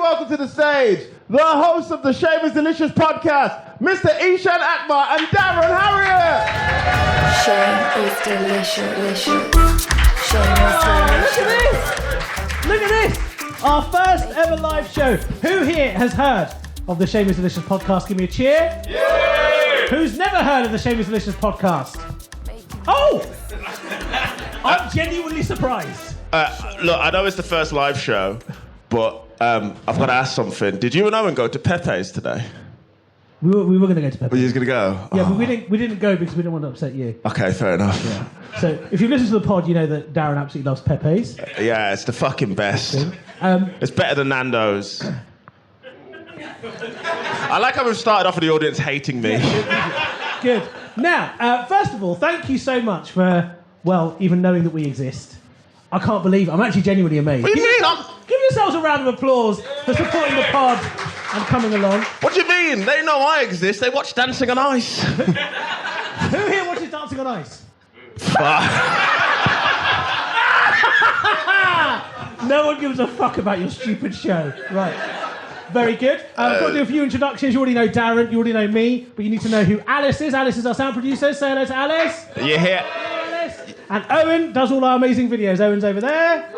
welcome to the stage the host of the Shame is Delicious podcast, Mr. Eshaan, Akbar and Darren Harriott. Shame is delicious. Shame is delicious. Look at this! Our first ever live show. Who here has heard of the Shame is Delicious podcast? Give me a cheer. Yeah. Who's never heard of the Shame is Delicious podcast? Oh! I'm genuinely surprised. Look, I know it's the first live show, but I've got to ask something. Did you and Owen go to Pepe's today? We were going to go to Pepe's. Were you going to go? Yeah, but we didn't go because we didn't want to upset you. Okay, fair enough. Yeah. So if you've listened to the pod, you know that Darren absolutely loves Pepe's. Yeah, it's the fucking best. It's better than Nando's. I like how we've started off with the audience hating me. Good. Now, first of all, thank you so much for, well, even knowing that we exist. I can't believe it. I'm actually genuinely amazed. What do you mean? Give yourselves a round of applause for supporting the pod and coming along. What do you mean? They know I exist. They watch Dancing on Ice. Who here watches Dancing on Ice? No one gives a fuck about your stupid show. Right. Very good. I've got to do a few introductions. You already know Darren, you already know me, but you need to know who Alice is. Alice is our sound producer. Say hello to Alice. You hear? Alice. And Owen does all our amazing videos. Owen's over there.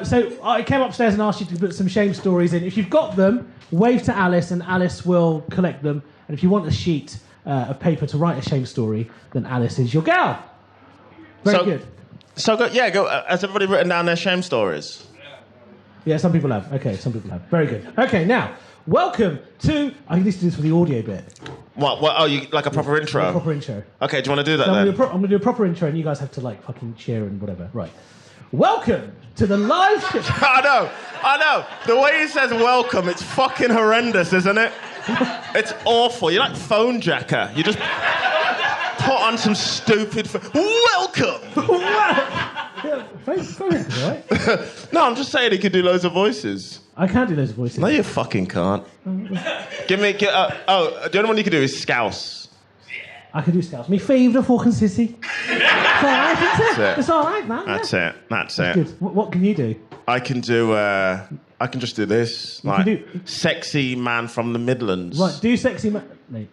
So I came upstairs and asked you to put some shame stories in. If you've got them, wave to Alice and Alice will collect them. And if you want a sheet of paper to write a shame story, then Alice is your gal. Very good. So good. Yeah, go. Has everybody written down their shame stories? Yeah, some people have. Okay, some people have. Very good. Okay, now, welcome to... I need to do this for the audio bit. What? Oh, you like a proper intro? A proper intro. Okay, do you want to do that So then? I'm going to do a proper intro and you guys have to, like, fucking cheer and whatever. Right. Welcome to the live... I know. The way he says welcome, it's fucking horrendous, isn't it? It's awful. You're like phone jacker. You just put on some stupid... welcome! Yeah, right? No, I'm just saying he could do loads of voices. I can't do those voices. No, you fucking can't. The only one you can do is Scouse. I can do Scouts. Me favourite fucking sissy. It's all right, isn't it? It's all right, man. That's yeah. it. That's Good. What can you do? I can do... I can just do this. Like, do... sexy man from the Midlands. Right, do sexy man... No.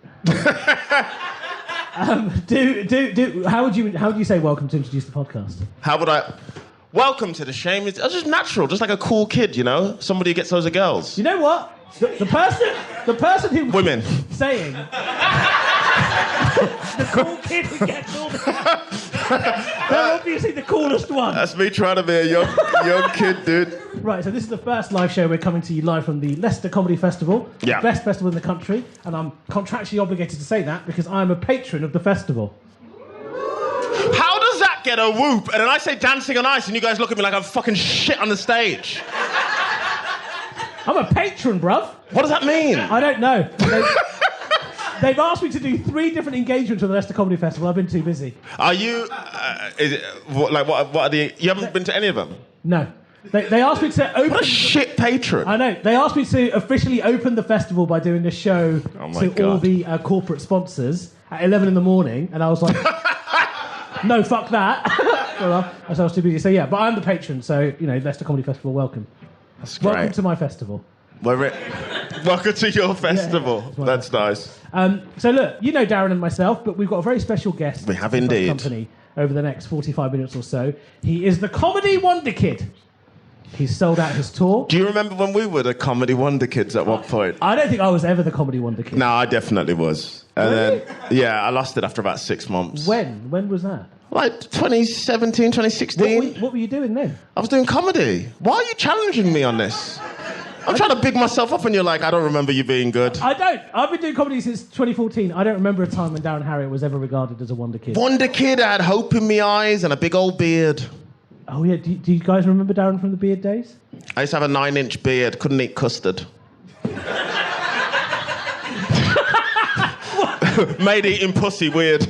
How would you say welcome to introduce the podcast? How would I... Welcome to the Shame is... It's just natural, just like a cool kid, you know? Somebody who gets loads of girls. You know what? The person who... Women. Saying... the cool kid who gets all the... They're obviously the coolest one. That's me trying to be a young kid, dude. Right, so this is the first live show. We're coming to you live from the Leicester Comedy Festival. Yeah. The best festival in the country. And I'm contractually obligated to say that because I'm a patron of the festival. How does that get a whoop? And then I say Dancing on Ice and you guys look at me like I'm fucking shit on the stage. I'm a patron, bruv. What does that mean? I don't know. They've asked me to do 3 different engagements with the Leicester Comedy Festival. I've been too busy. Are you... what are the... You haven't been to any of them? No. They asked me to open... What a shit patron. I know. They asked me to officially open the festival by doing a show all the corporate sponsors at 11 in the morning, and I was like, no, fuck that. Well, I was too busy. So, yeah, but I'm the patron, so, you know, Leicester Comedy Festival, welcome. That's great. Welcome to my festival. Welcome to your festival. Yeah, that's nice. So, look, you know Darren and myself, but we've got a very special guest. We have indeed. Company over the next 45 minutes or so. He is the Comedy Wonder Kid. He's sold out his tour. Do you remember when we were the Comedy Wonder Kids at one point? I don't think I was ever the Comedy Wonder Kid. No, I definitely was. And really? Then, yeah, I lost it after about 6 months. When? When was that? Like 2017, 2016. What were you doing then? I was doing comedy. Why are you challenging me on this? I'm trying to big myself up and you're like, I don't remember you being good. I don't. I've been doing comedy since 2014. I don't remember a time when Darren Harriott was ever regarded as a Wonder Kid. Wonder Kid, I had hope in my eyes and a big old beard. Oh, yeah. Do you guys remember Darren from the beard days? I used to have a 9-inch beard, couldn't eat custard. Made eating pussy weird.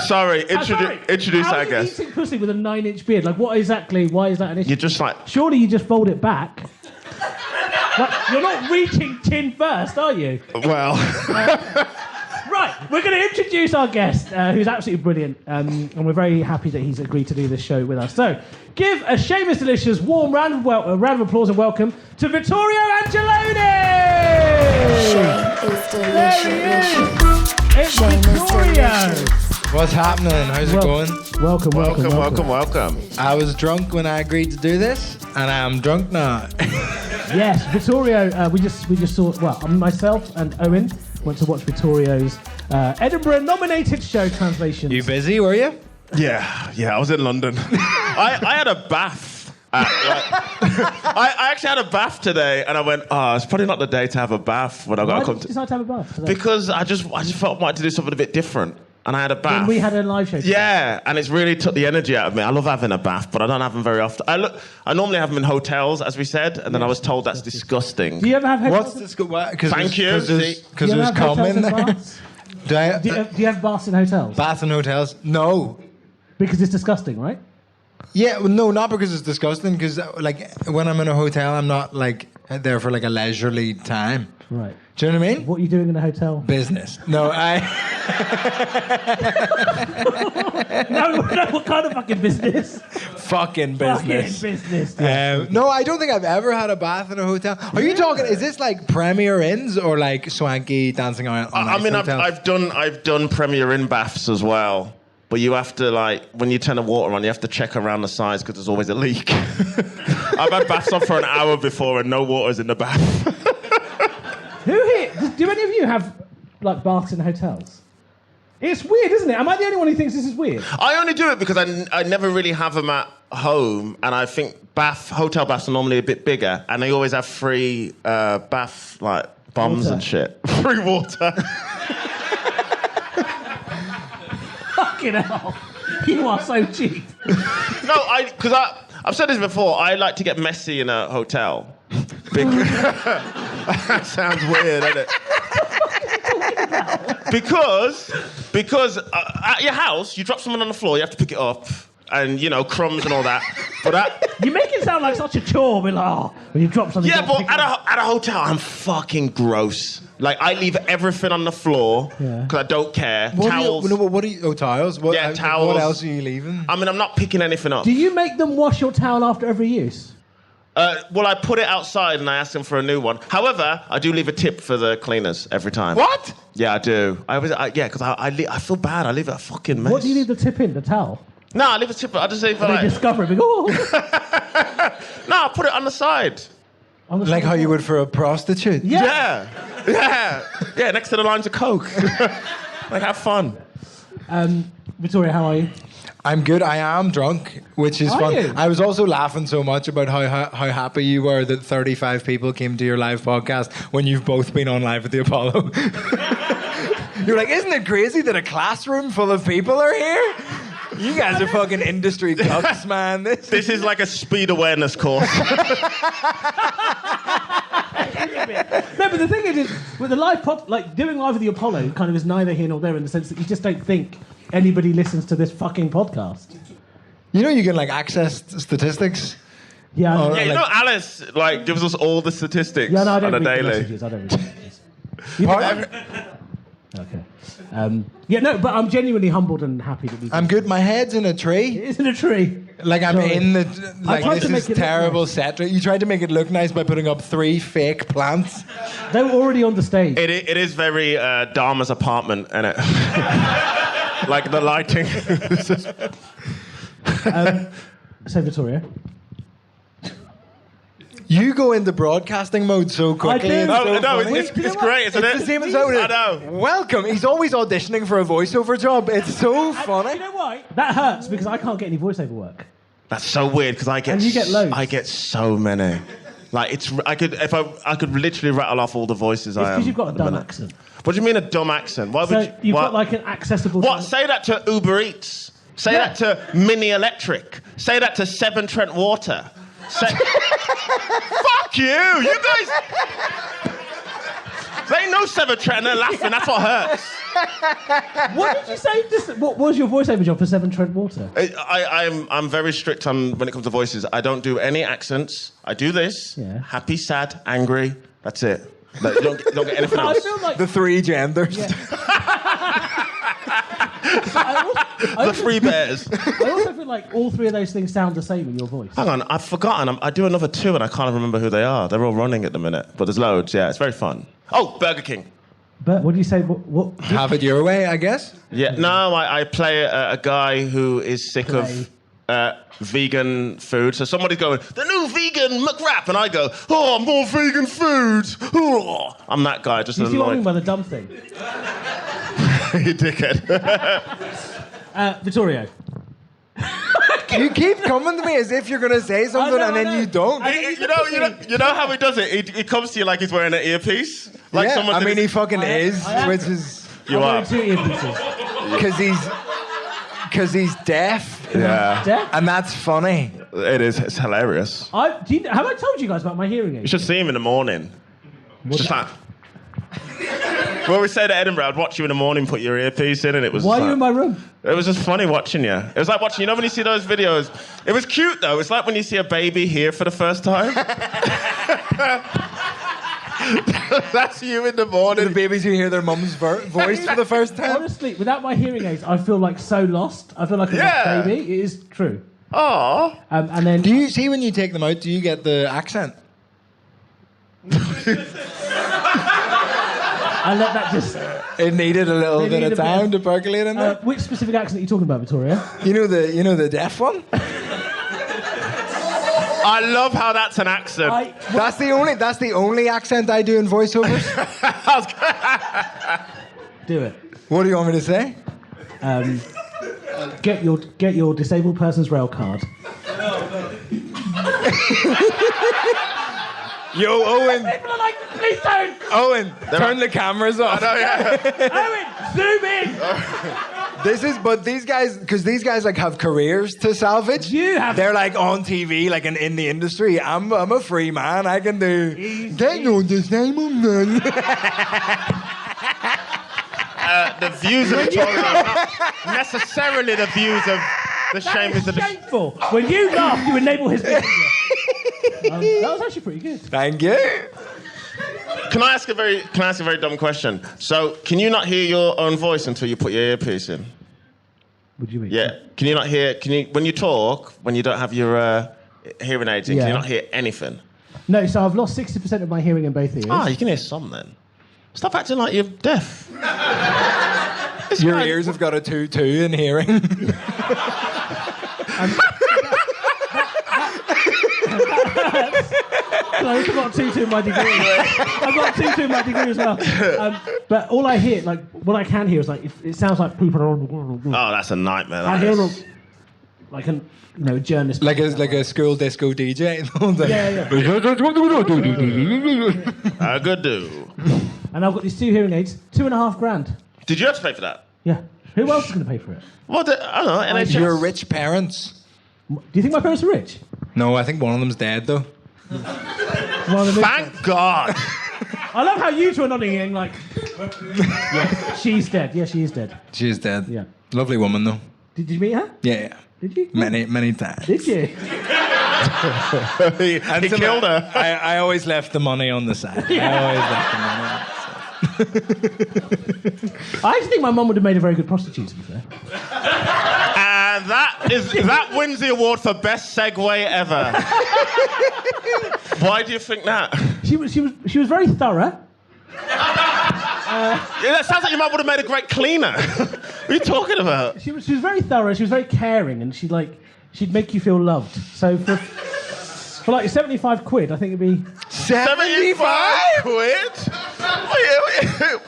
Sorry, introduce that, I guess. How are you eating pussy with a 9-inch beard? Like, what exactly? Why is that an issue? You're just like... Surely you just fold it back. Like, you're not reaching chin first, are you? Well... Right. We're going to introduce our guest, who's absolutely brilliant, and we're very happy that he's agreed to do this show with us. So, give a Shame is Delicious warm round of applause and welcome to Vittorio Angelone! Shame is delicious. It's Shame is Vittorio! delicious. What's happening? How's it going? Welcome. I was drunk when I agreed to do this, and I am drunk now. Yes, Vittorio, we just saw, myself and Owen went to watch Vittorio's Edinburgh nominated show Translations. You busy, were you? Yeah, I was in London. I had a bath. I actually had a bath today, and I went, it's probably not the day to have a bath when I got to come Why did you decide to have a bath today? Because I just felt I wanted to do something a bit different, and I had a bath. When we had a live show today. Yeah, and it's really took the energy out of me. I love having a bath, but I don't have them very often. I normally have them in hotels, as we said, and then I was told that's disgusting. Do you ever have hotels? What's this? Thank you. Because there's cum in there. Do you have baths in hotels? Baths in hotels? No. Because it's disgusting, right? Yeah, well, no, not because it's disgusting. Because like when I'm in a hotel, I'm not like there for like a leisurely time. Right. Do you know what I mean? What are you doing in a hotel? Business. No, No, what kind of fucking business? fucking business. Fucking business. No, I don't think I've ever had a bath in a hotel. Are you talking? Is this like Premier Inns or like swanky dancing on I mean, hotels? I've done Premier Inn baths as well. But you have to, like, when you turn the water on, you have to check around the sides because there's always a leak. I've had baths on for an hour before and no water's in the bath. Who here? Do any of you have like baths in hotels? It's weird, isn't it? Am I the only one who thinks this is weird? I only do it because I never really have them at home, and I think hotel baths are normally a bit bigger, and they always have free bath, like, bombs and shit. Free water. Fucking hell. You are so cheap. No, because I've said this before, I like to get messy in a hotel. That sounds weird, doesn't it? Because at your house, you drop someone on the floor, you have to pick it up, and, you know, crumbs and all that. But you make it sound like such a chore. When you drop something. Yeah, but at a hotel, I'm fucking gross. Like, I leave everything on the floor because I don't care. Towels. Towels? Towels. What else are you leaving? I mean, I'm not picking anything up. Do you make them wash your towel after every use? Well, I put it outside and I ask them for a new one. However, I do leave a tip for the cleaners every time. What? Yeah, I do. Because I feel bad. I leave it a fucking mess. What do you leave the tip in? The towel? No, I leave a tip. I just leave it They discover it. No, I put it on the side. Like how you would for a prostitute? Yeah, next to the lines of Coke. Like, have fun. Victoria, how are you? I'm good. I am drunk, which is fun. You? I was also laughing so much about how happy you were that 35 people came to your live podcast when you've both been on live at the Apollo. You're like, isn't it crazy that a classroom full of people are here? You guys are fucking industry cucks, man. This is like a speed awareness course. No, but the thing is with the live like doing live at the Apollo kind of is neither here nor there in the sense that you just don't think anybody listens to this fucking podcast. You know, you can like access statistics. Yeah, Yeah, you know, Alice like gives us all the statistics yeah, no, I don't on a read the daily. messages. I don't read the messages. Okay. Yeah, no, but I'm genuinely humbled and happy that we. I'm good. My head's in a tree. It is in a tree. Like I'm Sorry. in the I tried this to make is it look terrible nice. set. You tried to make it look nice by putting up 3 fake plants. They were already on the stage. It is very Dharma's apartment, isn't it? Like the lighting. So, Victoria. You go into broadcasting mode so quickly. I do. It's so No, funny. it's great, isn't It's it? the same as Owen. I know. Welcome. He's always auditioning for a voiceover job. It's so And funny. you know why? That hurts because I can't get any voiceover work. That's so weird because I get And you get loads. I get so many. Like I could literally rattle off all the voices It's I am. because you've got a at the dumb minute. accent. What do you mean a dumb accent? Why So would you? you've what? got like an accessible. What? Say that to Uber Eats. Say Yeah. that to Mini Electric. Say that to Severn Trent Water. Fuck you! You guys. They know Severn Trent and they're laughing. That's what hurts. What did you say? What was your voiceover job for Severn Trent Water? I'm very strict on when it comes to voices. I don't do any accents. I do this. Yeah. Happy, sad, angry. That's it. Like, you don't get anything I else. feel like The 3 genders. The Three Bears. I also feel like all three of those things sound the same in your voice. Hang on, I've forgotten. I do another two and I can't remember who they are. They're all running at the minute, but there's loads. Yeah, it's very fun. Oh, Burger King. But what do you say? What Have it your way, I guess. Yeah, no, I play a guy who is sick of vegan food. So somebody's going, the new vegan McWrap, and I go, oh, more vegan food. Oh. I'm that guy, just you see what I mean annoyed. by the dumb thing? You dickhead. Vittorio. You keep coming to me as if you're going to say something and then you don't. You know how he does it? He comes to you like he's wearing an earpiece. Like Yeah, someone I did mean, his- he fucking is, I am. which is You I'm are. wearing two earpieces. because he's deaf, Yeah. Deaf? and that's funny. It is. It's hilarious. Have I told you guys about my hearing You aid? should see him in the morning. Just like... Well, we said at Edinburgh, I'd watch you in the morning, put your earpiece in, and it was... Why are like- you in my room? It was just funny watching you. It was like watching, you know when you see those videos? It was cute, though. It's like when you see a baby here for the first time. That's you in the The morning. babies who hear their mum's voice for the first time. Honestly, without my hearing aids, I feel like so lost. I feel like a Yeah. lost baby. It is true. Aww. And then Do you see when you take them out? Do you get the accent? I let that just. It needed a little They bit need of a bit time of- to percolate in there. Which specific accent are you talking about, Victoria? You know the deaf one. I love how that's an accent. That's the only accent I do in voiceovers. Do it. What do you want me to say? Get your disabled person's rail card. Yo, Owen. People are like, please don't. Owen, turn the cameras off. Owen, zoom in. But these guys, because these guys like have careers to salvage. You have- They're like on TV, like in the industry. I'm a free man. I can do. Get your disabled man. The views of Victoria are not necessarily the views of the shame is the... Shameful. When you laugh, you enable his behaviour. That was actually pretty good. Thank you. Can I ask a very dumb question? So, can you not hear your own voice until you put your earpiece in? What do you mean? Yeah. Can you not hear? When you talk, when you don't have your hearing aids in, can you Yeah. not hear anything? No, so I've lost 60% of my hearing in both ears. Ah, you can hear some then. Stop acting like you're deaf. Your ears have got a 2-2 in hearing. I've got 2-2 in my degree. I've got 2-2 in my degree as well. But all I hear, like, what I can hear is like, it sounds like people are. Oh, that's a nightmare. I That hear is. like a journalist. like a school disco DJ. Yeah. A good do. And I've got these two hearing aids, $2,500. Did you have to pay for that? Yeah. Who else is going to pay for it? What? I don't know. NHS. Your rich parents. Do you think my parents are rich? No, I think one of them's dead though. One of them is- Thank God. I love how you two are nodding in like. Yeah, she's dead. Yeah, she is dead. She is dead. Yeah. Lovely woman though. Did you meet her? Yeah. Did you? Many times. Did you? he killed her. I always left the money on the side. I always left the money on the side. I actually think my mum would have made a very good prostitute, to be fair. And that wins the award for best segue ever. Why do you think that? She was very thorough. Yeah, that sounds like your mum would have made a great cleaner. What are you talking about? She was very thorough. She was very caring, and she'd make you feel loved. So for like £75, I think it'd be. 75 quid?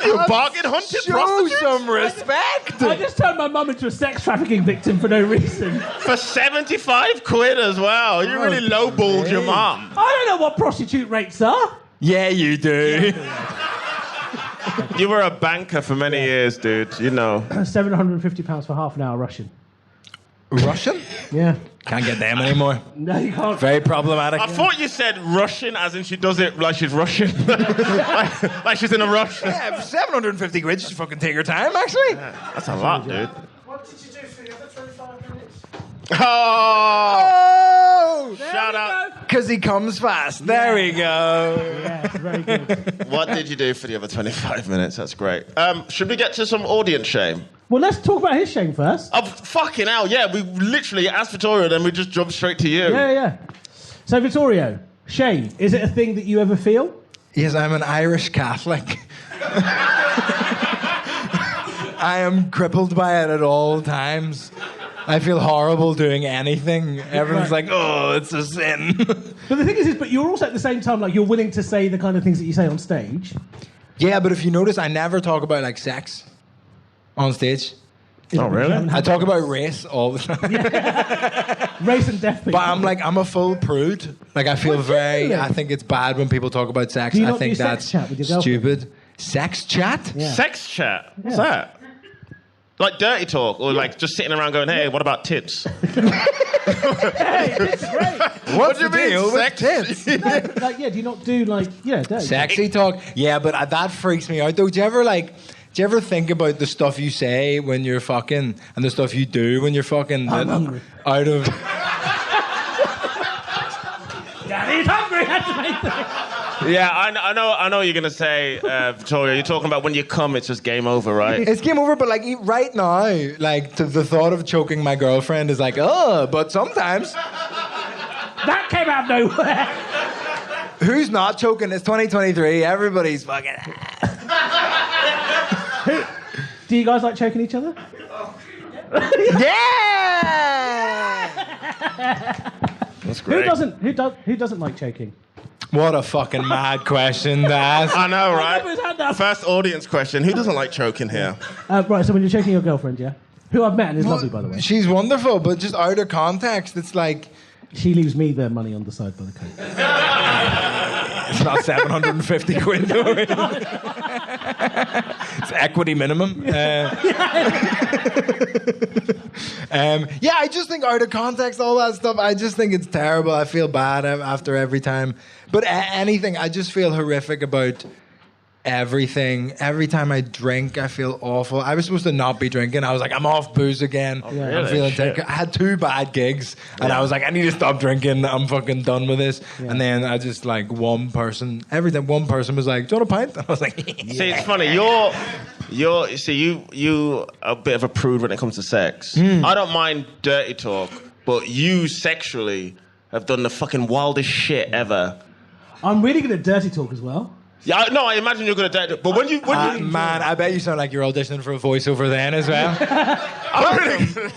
You bargain hunting Show prostitute? some respect. I just turned my mum into a sex trafficking victim for no reason. For 75 quid as well. You really lowballed your mum. I don't know what prostitute rates are. Yeah, you do. You were a banker for many years, dude. You know. £750 for half an hour Russian. Russian? Yeah. Can't get them anymore. No, you can't. Very problematic. I thought you said Russian as in she does it like she's Russian. like she's in a rush. Yeah, for 750 quid, just fucking take your time, actually. That's a lot, dude. What did you do for the other 25 minutes? Oh! Oh! Shout out. Because he comes fast. There we go. Yeah, it's very good. What did you do for the other 25 minutes? That's great. Should we get to some audience shame? Well, let's talk about his shame first. Oh, fucking hell, yeah. We literally asked Vittorio, then we just jumped straight to you. Yeah. So, Vittorio, shame, is it a thing that you ever feel? Yes, I'm an Irish Catholic. I am crippled by it at all times. I feel horrible doing anything. Everyone's like, oh, it's a sin. But the thing is, but you're also at the same time, like, you're willing to say the kind of things that you say on stage. Yeah, but if you notice, I never talk about, like, sex on stage. Oh, really? I talk about race all the time. Race and death people. But I'm a full prude. Like, I feel I think it's bad when people talk about sex. Do you I not think do sex that's chat with your girlfriend? stupid. Sex chat? Yeah. Sex chat? What's that? Like dirty talk, or like just sitting around going, hey, what about tits? Hey, it's great. What's do you the mean, deal with sex? tits? Like, yeah, do you not do, like, dirty? Sexy talk? Yeah, but that freaks me out. Though, do you ever think about the stuff you say when you're fucking and the stuff you do when you're fucking I'm hungry. out of... Daddy's hungry, that's the main thing. Yeah, I know what you're gonna say, Victoria. You're talking about when you come, it's just game over, right? It's game over, but like right now, like the thought of choking my girlfriend is like, oh, but sometimes. That came out of nowhere. Who's not choking? It's 2023. Everybody's fucking... Do you guys like choking each other? Yeah! That's great. Who doesn't like choking? What a fucking mad question to ask. I know, right? Never had that. First audience question. Who doesn't like choking here? Right, so when you're choking your girlfriend, yeah? Who I've met and is lovely, by the way. She's wonderful, but just out of context, it's like... She leaves me the money on the side by the coat. It's not 750 quid, though. It's equity minimum. Yeah, I just think out of context, all that stuff, I just think it's terrible. I feel bad after every time. But anything, I just feel horrific about everything. Every time I drink, I feel awful. I was supposed to not be drinking. I was like, I'm off booze again. Oh, really? I'm feeling Shit. I had 2 bad gigs, and I was like, I need to stop drinking. I'm fucking done with this. Yeah. And then I just like every time one person was like, do you want a pint? And I was like, yeah. See, it's funny. You a bit of a prude when it comes to sex. I don't mind dirty talk, but you sexually have done the fucking wildest shit ever. I'm really good at dirty talk as well. Yeah, no, I imagine you're good at dirty talk. But when you Man, I bet you sound like you're auditioning for a voiceover then as well.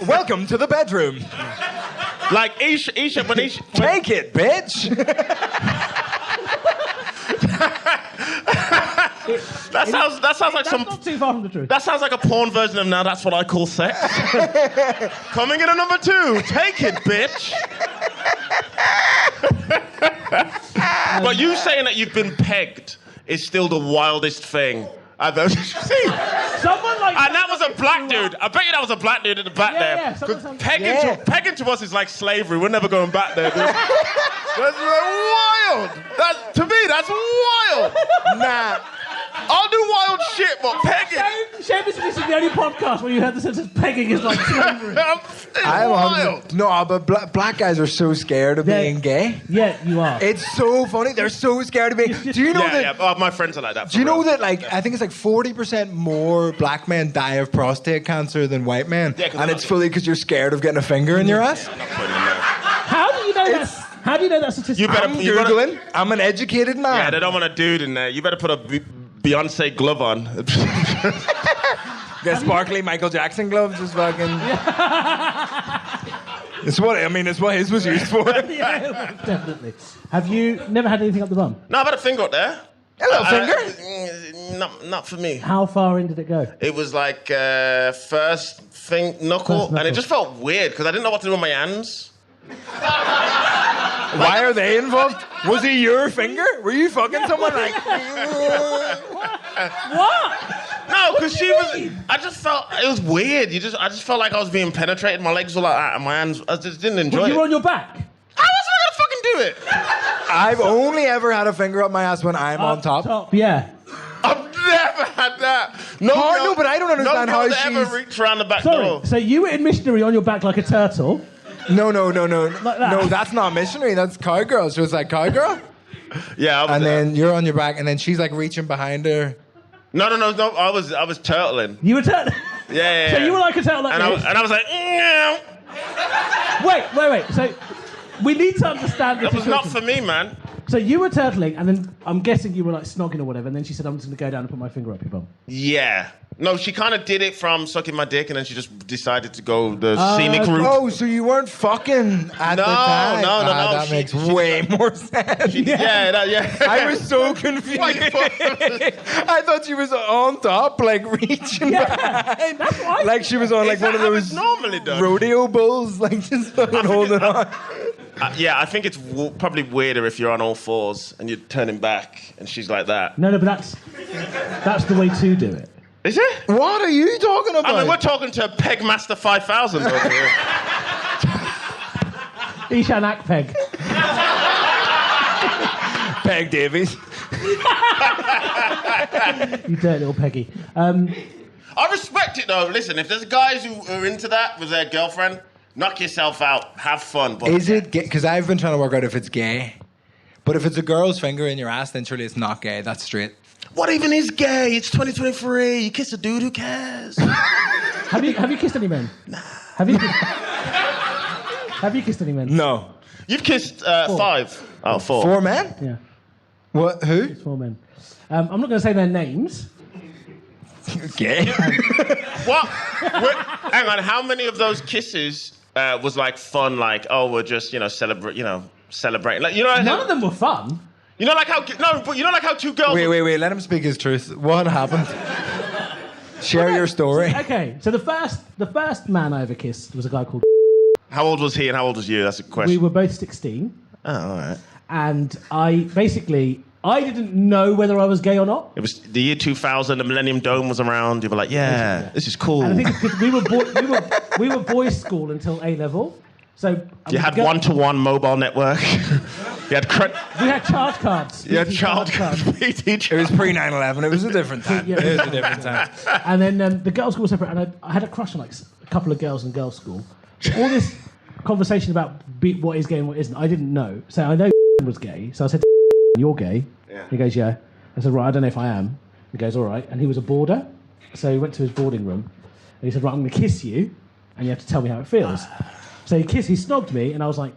Welcome to the bedroom. like Eshaan, when Take it, bitch. that sounds like That's some. not too far from the truth. That sounds like a porn version of now. That's what I call sex. Coming in at number 2. Take it, bitch. But you saying that you've been pegged is still the wildest thing I've ever seen. Someone like And that was a black dude. I bet you that was a black dude in the back there. Yeah, Because someone- pegging to us is like slavery. We're never going back there. Dude. That's wild. To me, that's wild. Nah. I'll do wild shit, but pegging. Shame this is the only podcast where you heard the sentence pegging is like slavery. It's I'm wild. No, but black guys are so scared of being gay. Yeah, you are. It's so funny. They're so scared of being... Do you know that... Yeah. Oh, my friends are like that. Do you know that, like, I think it's like 40% more black men die of prostate cancer than white men? Yeah, 'cause and I'm it's not- fully because you're scared of getting a finger in your ass? How do you know that? How do you know that statistic? You better- I'm Googling. I'm an educated man. Yeah, they don't want a dude in there. You better put a Beyonce glove on. The sparkly Michael Jackson gloves is fucking... It's what his was used for. Yeah, definitely. Have you never had anything up the bum? No, I've had a finger up there. A little finger? Not for me. How far in did it go? It was like first knuckle, and it just felt weird because I didn't know what to do with my hands. Why are they involved? Was he your finger? Were you fucking someone like... What? No, because she was. I just felt it was weird. I just felt like I was being penetrated. My legs were like that, and my hands. I just didn't enjoy You it. were on your back. How else am I gonna fucking do it? I've only ever had a finger up my ass when I'm on top. Yeah. I've never had that. No, Oh, no, but I don't understand no how girls ever she's- reached around the back Sorry. door. So you were in missionary on your back like a turtle. No. that. No, that's not missionary. That's cowgirl. So it's like cowgirl. Yeah, I was, And then you're on your back, and then she's like reaching behind her. no. I was turtling. You were turtle. Yeah. So you were like a turtle like and this? I was like, Wait. So we need to understand this. that was not for me, man. So you were turtling, and then I'm guessing you were like snogging or whatever, and then she said, I'm just going to go down and put my finger up your bum. Yeah. No, she kind of did it from sucking my dick, and then she just decided to go the scenic route. Oh, so you weren't fucking at the time? No. That makes way more sense. Yeah. I was so confused. I thought she was on top, like reaching behind. That's what like she was on like one of those normally done? rodeo bulls, like just fucking holding on. I think it's probably weirder if you're on all fours and you're turning back and she's like that. No, but that's the way to do it. Is it? What are you talking about? I mean, we're talking to Pegmaster 5000 over here. Eshaan Akpeg. Peg Davies. You dirty little Peggy. I respect it, though. Listen, if there's guys who are into that with their girlfriend, knock yourself out. Have fun. But Is it gay? Because I've been trying to work out if it's gay. But if it's a girl's finger in your ass, then surely it's not gay. That's straight. What even is gay? It's 2023. You kiss a dude, who cares? Have you kissed any men? Nah. Have you kissed any men? No. You've kissed 5 out of 4. 4 men? Yeah. What? Who? It's 4 men. I'm not going to say their names. Gay. What? Hang on. How many of those kisses was like fun? Like, oh, we're just celebrating. Like, None of them were fun. You know, like how two girls. Wait. Let him speak his truth. What happened? Share your story. Okay, so the first man I ever kissed was a guy called. How old was he and how old was you? That's a question. We were both 16. Oh, all right. And I didn't know whether I was gay or not. It was the year 2000. The Millennium Dome was around. You were like, yeah. This is cool. And I think it's because we were boys' school until A level. So you had one-to-one mobile network. We had charge cards. You had charge cards. It was pre 9/11. It was a different time. Yeah. It was a different time. And then the girls' school was separate, and I had a crush on like a couple of girls in girls' school. All this conversation about what is gay and what isn't, I didn't know. So I know was gay. So I said, "You're gay." Yeah. He goes, "Yeah." I said, "Right, I don't know if I am." He goes, "All right." And he was a boarder, so he went to his boarding room, and he said, "Right, I'm going to kiss you, and you have to tell me how it feels." So he snogged me, and I was like...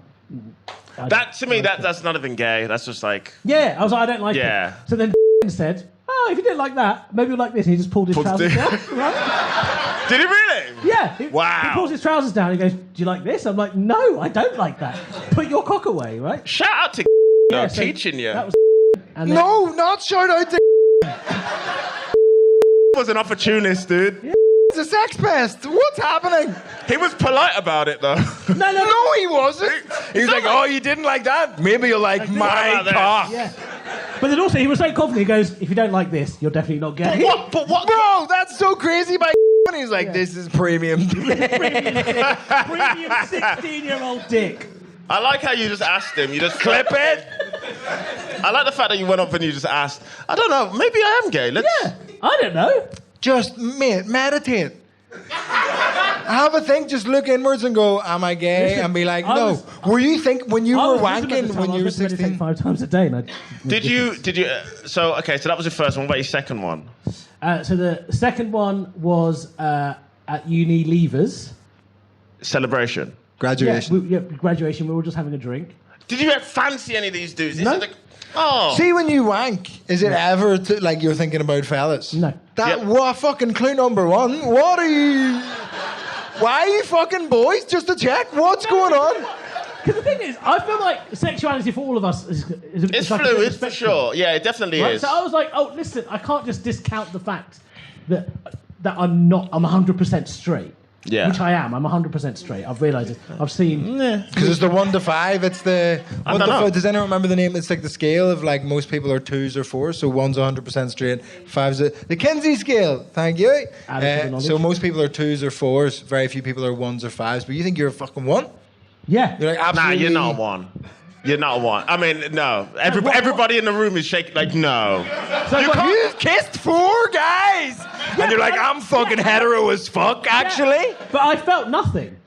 That's not even gay. That's just like... Yeah, I was like, I don't like it. So then said, oh, if you didn't like that, maybe you'd like this. And he just pulled his trousers down. Right? Did he really? Yeah. Wow. He pulls his trousers down and he goes, do you like this? I'm like, no, I don't like that. Put your cock away, right? Shout out to so teaching you. That was and then, No, not shout out to was an opportunist, dude. Yeah. It's a sex pest. What's happening? He was polite about it, though. No, he wasn't. He was like, oh, you didn't like that? Maybe you'll like my cock. Yeah. But then also, he was so confident, he goes, if you don't like this, you're definitely not gay. But what? Bro, that's so crazy by and he's like, this is premium. Premium 16-year-old dick. I like how you just asked him. You just Clip it. I like the fact that you went up and you just asked. I don't know. Maybe I am gay. Yeah, I don't know. Just meditate. Have a think, just look inwards and go, am I gay? And be like, no. Were you when you were wanking when you were 16? 5 times a day. And Did you? So that was your first one. What about your second one? So the second one was at uni leavers. Celebration. Graduation. Graduation. We were just having a drink. Did you fancy any of these dudes? No. See, when you wank, is it ever like you're thinking about fellas? No. What fucking clue number 1? What are you... Why are you fucking boys? Just to check? What's going on? Because the thing is, I feel like sexuality for all of us is it's like fluid, for sure. Yeah, it definitely is. So I was like, oh, listen, I can't just discount the fact that I'm 100% straight. Yeah. Which I am. I'm 100% straight. I've realised it. I've seen... Because it's the 1 to 5. It's the... I don't know. Does anyone remember the name? It's like the scale of like most people are 2s or 4s. So 1's 100% straight. 5's the Kinsey scale. Thank you. So most people are 2s or 4s. Very few people are 1s or 5s. But you think you're a fucking 1? Yeah. You're like, absolutely... Nah, you're not a 1. You're not a 1. I mean, no. Everybody in the room is shaking. Like, no. So You've kissed 4 guys! And you're like, I'm fucking hetero as fuck, actually. Yeah. But I felt nothing.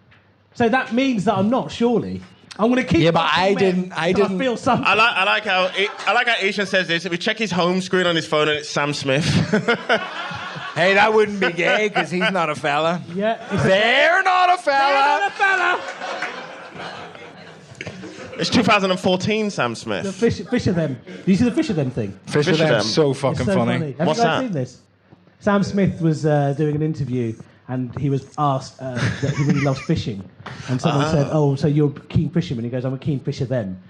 So that means that I'm not, surely. I'm going to keep... Yeah, but I didn't... I feel something. I like how Eshaan says this. If we check his home screen on his phone and it's Sam Smith. Hey, that wouldn't be gay because he's not a fella. Yeah. They're not a They're fella. not a fella. It's 2014, Sam Smith. The fish of them. Do you see the fish of them thing? Fish of them. them. So It's fucking so funny. Have What's you guys that? seen this? Sam Smith was doing an interview and he was asked that he really loves fishing. And someone said, "Oh, so you're a keen fisherman?" He goes, "I'm a keen fisher then."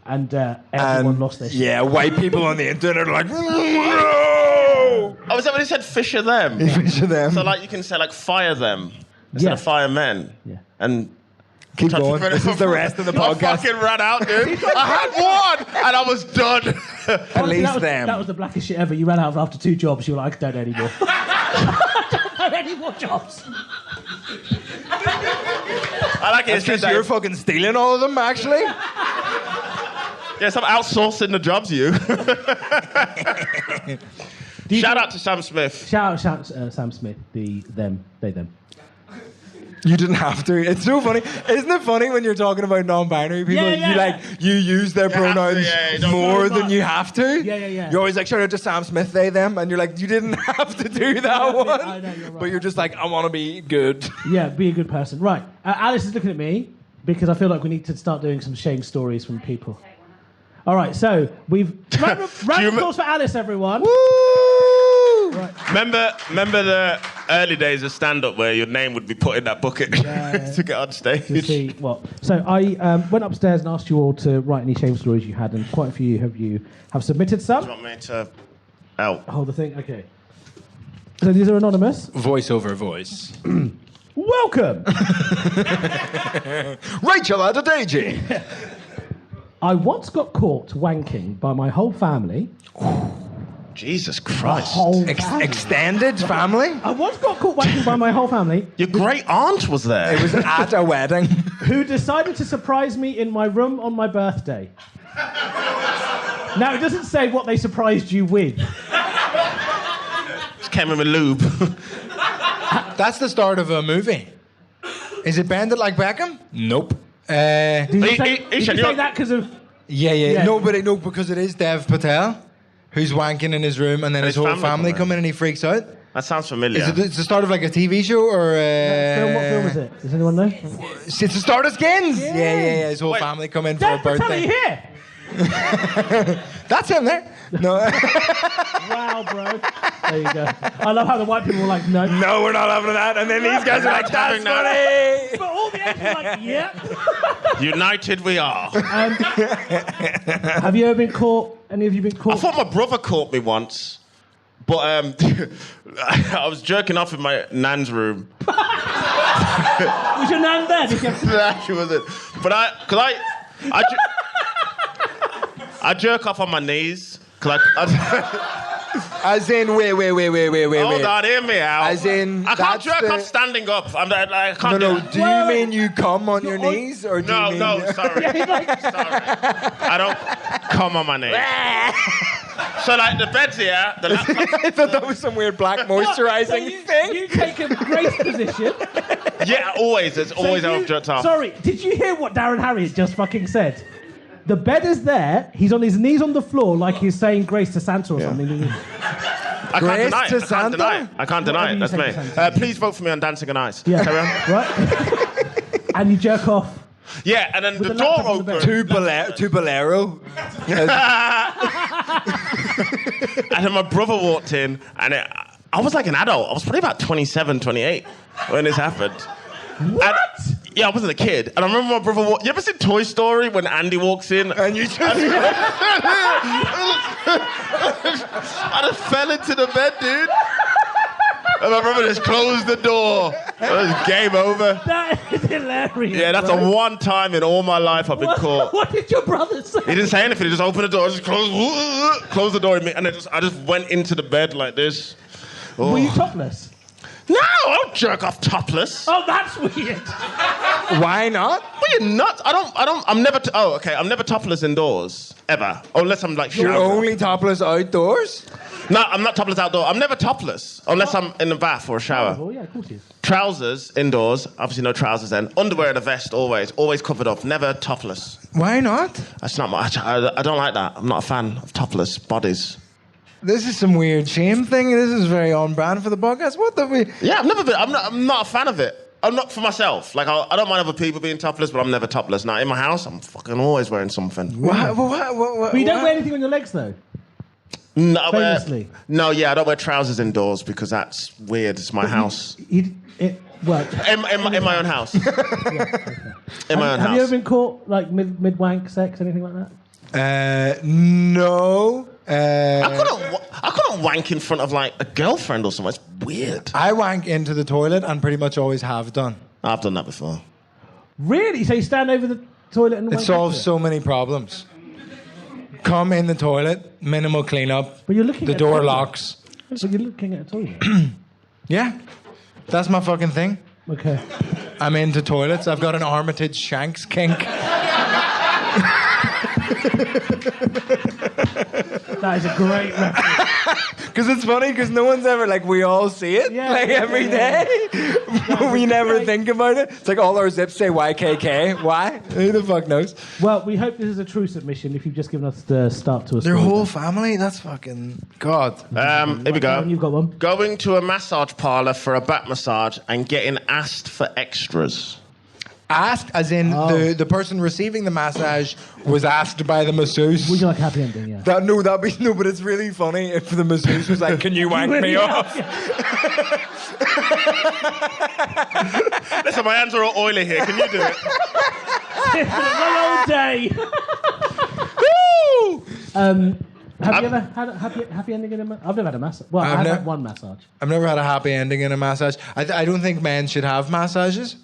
And everyone lost their shit. Yeah, white people on the internet are like, no! Oh, is that what he said? Fisher them. Fish of them. So like you can say like fire them instead of fire men. Yeah. And Keep going. This is the rest of the I podcast. fucking ran out, dude. I had one and I was done. Honestly, Police them. That was the blackest shit ever. You ran out after 2 jobs. You were like, I don't know anymore. I don't know any more jobs. I like it. That's because you're fucking stealing all of them, actually. Yes, I'm outsourcing the jobs, you. Shout out to Sam Smith. Shout out Sam Smith, they, them. You didn't have to. It's so funny. Isn't it funny when you're talking about non-binary people? Yeah. You use their pronouns you don't more so than much. you have to. Yeah. You're always like, shout out to Sam Smith, they, them. And you're like, you didn't have to do that one. I know, you're right. But you're just like, I want to be good. Yeah, be a good person. Right. Alice is looking at me because I feel like we need to start doing some shame stories from people. All right, so we've... Round of applause for Alice, everyone. Woo! Right. Remember the early days of stand-up where your name would be put in that bucket to get on stage? To see what. So I went upstairs and asked you all to write any shame stories you had, and quite a few of you have submitted some. Do you want me to... out? Hold the thing. Okay. So these are anonymous. Voice over voice. Welcome. Rachel Adedeji. I once got caught wanking by my whole family. Jesus Christ. Extended family? I once got caught wanking by my whole family. Your great aunt was there. It was at a wedding. Who decided to surprise me in my room on my birthday. Now, it doesn't say what they surprised you with. Just came in with lube. That's the start of a movie. Is it Bend It Like Beckham? Nope. Did you say you're- that because of... Yeah. No, because it is Dev Patel who's wanking in his room, and then his whole family come in and he freaks out. That sounds familiar. Is it it's the start of like a TV show or? What film is it? Does anyone know? It's the start of Skins. Yeah. His whole Wait. family come in for Dev a Patel, are birthday. you here? That's him there. No, Wow, bro. There you go. I love how the white people were like, no. no, we're not having that. And then these guys are like, that's funny. But all the Asians were like, yeah. United we are. Have you ever been caught? Any of you been I caught? thought my brother caught me once, but I was jerking off in my nan's room. Was your nan there? Did you have- Nah, she wasn't. But I jerk off on my knees. As in, wait. Hold on, hear me out. As in, I can't that's jerk the- off standing up. I can't No. do that. Do you mean you come on your knees, or do you mean? No, sorry. Sorry. I don't come on my knees. So, like, the bed's here, the laptop... I thought that was some weird black moisturising So you thing. take a grace position. Yeah, always. It's always So how you- I've jerked off. Sorry, did you hear what Darren Harriott just fucking said? The bed is there. He's on his knees on the floor like he's saying grace to Santa or something. I can't Grace deny it. to I can't Santa? deny it. I can't deny it. Whatever you That's me. say to Santa. Please vote for me on Dancing on Ice. Yeah. Carry on. Right? And you jerk off. Yeah, and then the the door laptop on the opened. bed. To Bolero. And then my brother walked in, and I was like an adult. I was probably about 27, 28 when this happened. What? Yeah, I wasn't a kid. And I remember my brother You ever seen Toy Story when Andy walks in? And you just... I just fell into the bed, dude. And my brother just closed the door. It was game over. That is hilarious. Yeah, that's bro. the one time in all my life I've been caught. What did your brother say? He didn't say anything. He just opened the door, just closed the door, and I just went into the bed like this. Oh. Were you topless? No, I don't jerk off topless. Oh, that's weird. Why not? Well, you're nuts. I'm never. I'm never topless indoors ever, unless I'm like You're showering. only topless outdoors? No, I'm not topless outdoors. I'm never topless unless I'm in the bath or a shower. Oh, yeah, of course he is. Trousers indoors, obviously no trousers then. Underwear and a vest always covered up, never topless. Why not? That's not much. I don't like that. I'm not a fan of topless bodies. This is some weird shame thing. This is very on brand for the podcast. What the? Yeah, I've never been. I'm not a fan of it. I'm not for myself. Like, I don't mind other people being topless, but I'm never topless. Now, in my house, I'm fucking always wearing something. What? But you don't wear anything on your legs, though? No, Famously. I don't wear trousers indoors because that's weird. It's my house. Well, in my own house. In my own house. Have you ever been caught, like, mid-wank sex, anything like that? No. I couldn't wank in front of, like, a girlfriend or something. It's weird. I wank into the toilet and pretty much always have done. I've done that before. Really? So you stand over the toilet and It wank solves into so many problems. Come in the toilet, minimal cleanup. But you're looking the at door a toilet. locks. But you're looking at a toilet. Yeah, that's my fucking thing. Okay. I'm into toilets. I've got an Armitage Shanks kink. That is a great reference. Because it's funny, because no one's ever, like, we all see it, every day. But we never think about it. It's like all our zips say YKK. Why? Who the fuck knows? Well, we hope this is a true submission if you've just given us the start to a Their story. whole family? That's fucking... God. Here we go. You've got one. Going to a massage parlour for a back massage and getting asked for extras. Asked, as in the person receiving the massage was asked by the masseuse. Would you like a happy ending? Yeah. But it's really funny if the masseuse was like, "Can you wank me off?" Listen, my hands are all oily here. Can you do it? It's been a long day. Have you ever had a happy ending in a massage? I've never had a massage. Well, I've had one massage. I've never had a happy ending in a massage. I don't think men should have massages.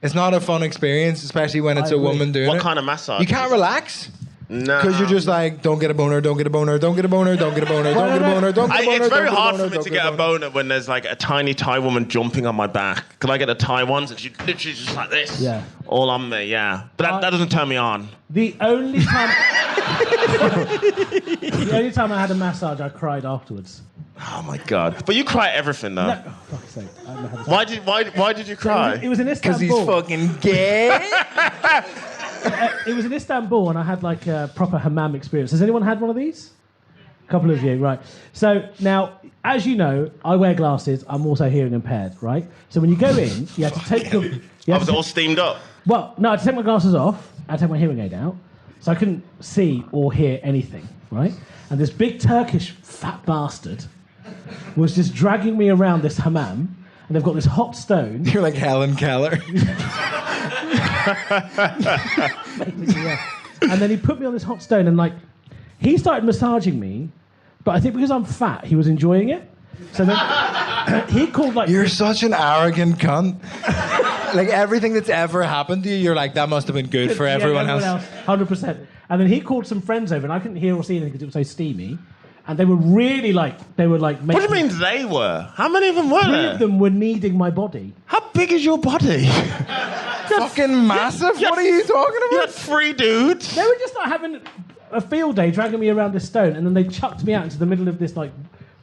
It's not a fun experience, especially when it's a woman doing it. What kind of massage? You can't relax. No. Because you're just like, don't get a boner, don't get a boner, don't get a boner, don't get a boner, don't get a boner, don't get a boner. It's very hard for me don't to get a boner when there's like a tiny Thai woman jumping on my back. Because I get the Thai ones and she literally just like this. Yeah. All on me, yeah. But that doesn't turn me on. The only time I had a massage, I cried afterwards. Oh my God. But you cry at everything though. No, oh, fuck's sake. I don't know how to Why did you cry? It was in Istanbul. Because he's fucking gay. It was in Istanbul, and I had like a proper hammam experience. Has anyone had one of these? A couple of you, right. So now, as you know, I wear glasses. I'm also hearing impaired, right? So when you go in, you have to take your... I was all steamed up. Well, no, I had to take my glasses off. I had to take my hearing aid out. So I couldn't see or hear anything, right? And this big Turkish fat bastard was just dragging me around this hammam, and they've got this hot stone. You're like Helen Keller. Basically, yeah. And then he put me on this hot stone, and like, he started massaging me, but I think because I'm fat, he was enjoying it. So then he called like... You're such an arrogant cunt. Like, everything that's ever happened to you, you're like, that must have been good for everyone else. 100%. And then he called some friends over, and I couldn't hear or see anything because it was so steamy. And they were really like... What do you mean they were? How many of them were there? 3 of them were kneading my body. How big is your body? Fucking massive? What are you talking about? You had 3 dudes. They were just like having a field day, dragging me around this stone, and then they chucked me out into the middle of this like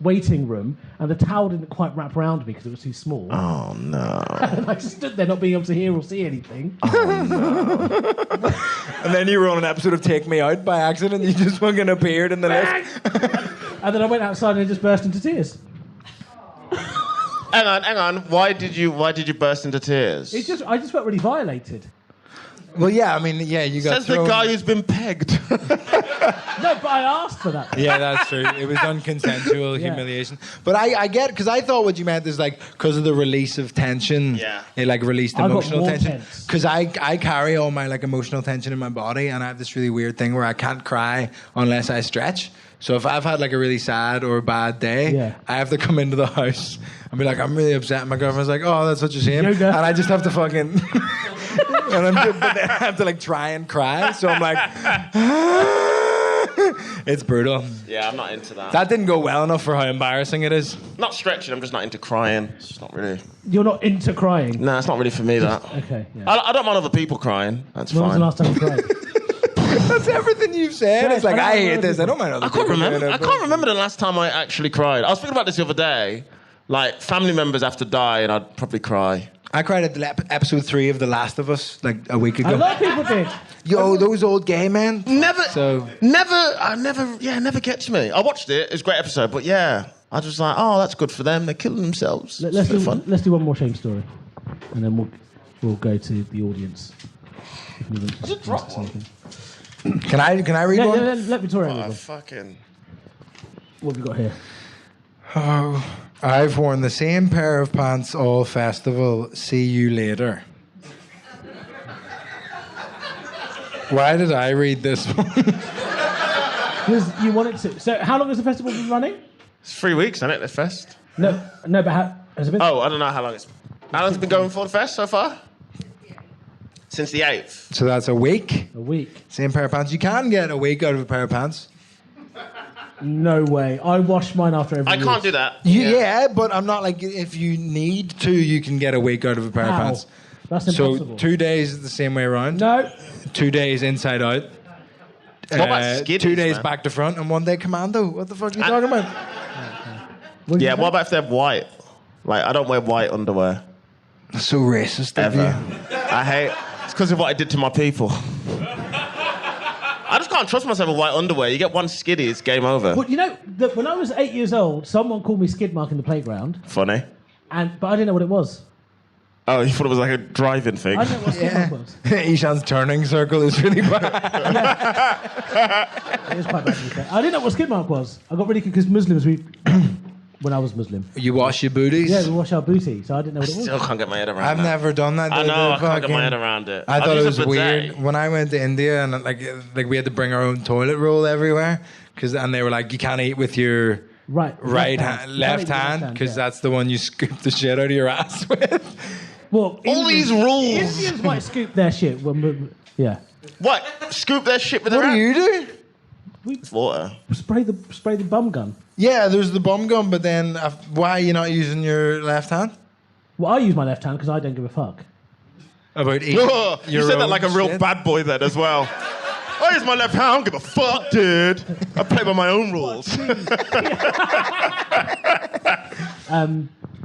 waiting room, and the towel didn't quite wrap around me because it was too small. Oh no! And I just stood there not being able to hear or see anything. Oh no! And then you were on an episode of Take Me Out by accident. You just fucking appeared in the lift. And then I went outside and just burst into tears. Hang on. Why did you burst into tears? I just felt really violated. Well, yeah, I mean, yeah, you got Says thrown. the guy who's been pegged. No, but I asked for that. Yeah, that's true. It was unconsensual humiliation. But I get, because I thought what you meant is like, because of the release of tension, it like released I got emotional more tension. tense. Because I carry all my like emotional tension in my body, and I have this really weird thing where I can't cry unless I stretch. So if I've had like a really sad or a bad day, I have to come into the house and be like, I'm really upset. And my girlfriend's like, oh, that's such a shame. Yoga. And I just have to fucking... but then I have to like try and cry. So I'm like... It's brutal. Yeah, I'm not into that. That didn't go well enough for how embarrassing it is. Not stretching, I'm just not into crying. It's just not really... You're not into crying? No, it's not really for me, that. Okay, yeah. I don't mind other people crying. That's When fine. was the last time you cried? That's everything you've said. It's like, I hate this. I don't mind other I can't people remember. doing it, I can't remember the last time I actually cried. I was thinking about this the other day. Like, family members have to die, and I'd probably cry. I cried at episode 3 of The Last of Us like a week ago. A lot of people did. Yo, those old gay men. Never gets me. I watched it. It was a great episode, but yeah, I was just like, oh, that's good for them. They're killing themselves. Let's do one more shame story, and then we'll go to the audience. I did drop one. Can I read one? Yeah, let Victoria read one. Fucking. What have we got here? Oh, I've worn the same pair of pants all festival. See you later. Why did I read this one? Because you wanted to. So, how long has the festival been running? It's 3 weeks, isn't it, the fest? No, but has it been? Oh, I don't know how long it's... How long has it been going for, the fest, so far? Since the 8th. So that's a week. A week. Same pair of pants. You can get a week out of a pair of pants. No way. I wash mine after every I can't do that. Yeah, but I'm not like, if you need to, you can get a week out of a pair of pants. That's impossible. So 2 days the same way around. No. 2 days inside out. What about skiddies, 2 days man? back to front and 1 day commando. What the fuck are you talking about? Yeah, what about if they're white? Like, I don't wear white underwear. That's so racist of Ever. you. I hate... It's because of what I did to my people. I just can't trust myself with white underwear. You get one skiddy, it's game over. Well, you know, when I was 8 years old, someone called me skid mark in the playground, Funny. but I didn't know what it was. Oh, you thought it was like a driving thing? I didn't know what skid mark was. Eshaan's turning circle is really bad. It was quite bad to be fair. I didn't know what skid mark was. I got really because Muslims, when I was Muslim. You wash your booties? Yeah, we wash our booty, so I didn't know what it was. Still can't get my head around I've that. never done that. I know, I can't get fucking- my head around it. I thought I've it used was a bidet. weird when I went to India and like we had to bring our own toilet roll everywhere and they were like, you can't eat with your Right left hand because that's the one you scoop the shit out of your ass with. Well, All these rules. Indians might scoop their shit yeah. What? Scoop their shit with What their do you do? water. Spray the bum gun. Yeah, there's the bum gun, but then why are you not using your left hand? Well, I use my left hand because I don't give a fuck. About eating Oh, you your said that own like a real shit? bad boy then as well. I use my left hand, I don't give a fuck, dude. I play by my own rules.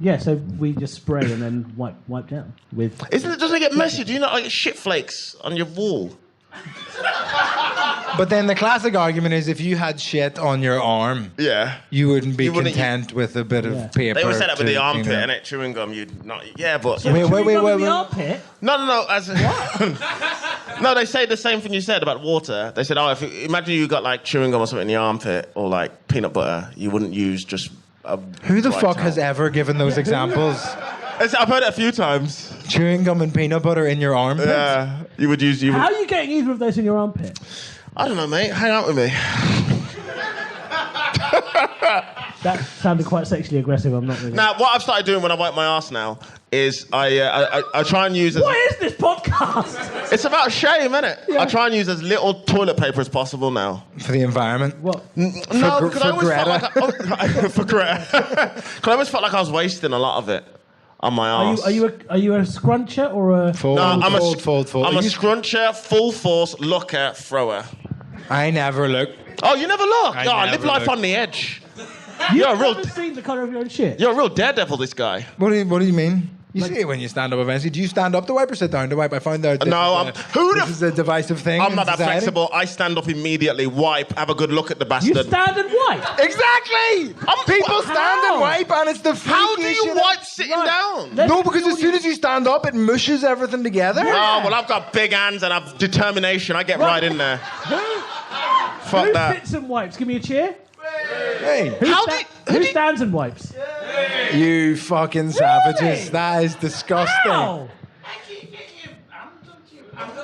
Yeah, so we just spray and then wipe down with. Doesn't it get messy? Do you not like shit flakes on your wall? But then the classic argument is if you had shit on your arm, Yeah. you wouldn't be You wouldn't- content with a bit of paper. They always say that with to the armpit, clean it up. innit? Chewing gum, you'd not... Yeah, but... Wait, Chewing gum in wait. the armpit? No. As no, they say the same thing you said about water. They said, imagine you got like chewing gum or something in the armpit or like peanut butter. You wouldn't use just a... Who the dry fuck towel. has ever given those examples? I've heard it a few times. Chewing gum and peanut butter in your armpit? Yeah, you would use... How are you getting either of those in your armpit? I don't know, mate. Hang out with me. That sounded quite sexually aggressive. I'm not really. Now, what I've started doing when I wipe my ass now is I try and use... What is this podcast? It's about shame, isn't it? Yeah. I try and use as little toilet paper as possible now. For the environment? What? No, because I always felt like for Greta. Because I always felt like I was wasting a lot of it on my Are ass. you a scruncher or a? Fold, No, I'm fold. I'm a Are you- scruncher, full force, looker, thrower. I never look. Oh, you never look? I No, I never live life look. on the edge. You've You're a real... never seen the colour of your own shit. You're a real daredevil, this guy. What do you mean? You see it when you stand up eventually. Do you stand up to wipe or sit down to wipe? I found out No, this is a divisive thing. I'm in not that society. flexible. I stand up immediately, wipe, have a good look at the You bastard. stand and wipe. Exactly! People stand How? and wipe and it's the How do freakiest you shit. wipe sitting Right. down? Let's No, because do as soon as you stand up, it mushes everything together. Oh, well, I've got big hands and I've determination. I get right in there. Fuck Who that. sits and wipes? Give me a cheer. Hey, Who stands and wipes? you fucking savages. Really? That is disgusting. Ow.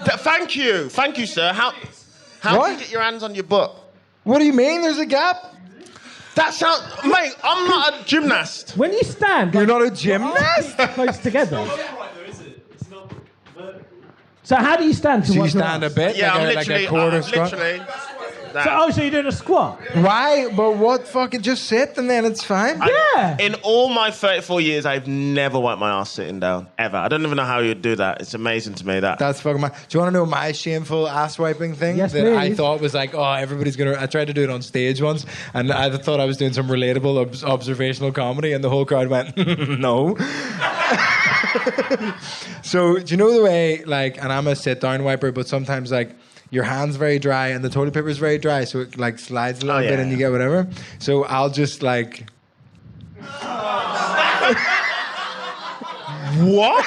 Thank you, sir. How do What? you get your hands on your butt? What do you mean there's a gap? That sounds, mate. I'm not a gymnast. When you stand, You're like, not a gymnast? close together. So how do you stand to So you wipe your stand a ass? bit, Yeah, I'm like literally, a quarter squat? literally. So, so you're doing a squat? Why? But what? Fucking just sit and then it's fine. Yeah. In all my 34 years, I've never wiped my ass sitting down ever. I don't even know how you'd do that. It's amazing to me that. That's fucking mad. Do you want to know my shameful ass wiping thing? Yes, that I please. thought was like, oh, everybody's gonna. I tried to do it on stage once, and I thought I was doing some relatable observational comedy, and the whole crowd went, no. So, do you know the way, like, and I'm a sit-down wiper, but sometimes, like, your hand's very dry and the toilet paper's very dry, so it, like, slides a little bit and you get whatever. So I'll just, like... What?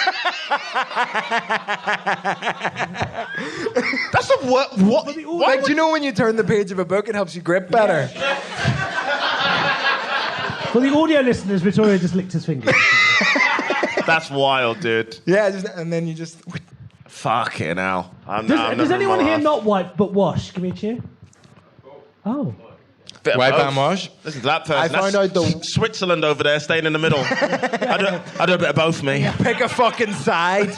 That's a what? Like, do you know when you turn the page of a book, it helps you grip better? For the audio listeners, Vittorio just licked his fingers. That's wild, dude. Yeah, and then you just... Fucking hell. Does anyone here not wipe but wash? Give me a cheer. Oh. Wipe and wash? Listen to that person. I found out the... Switzerland over there, staying in the middle. I do a bit of both, me. Pick a fucking side.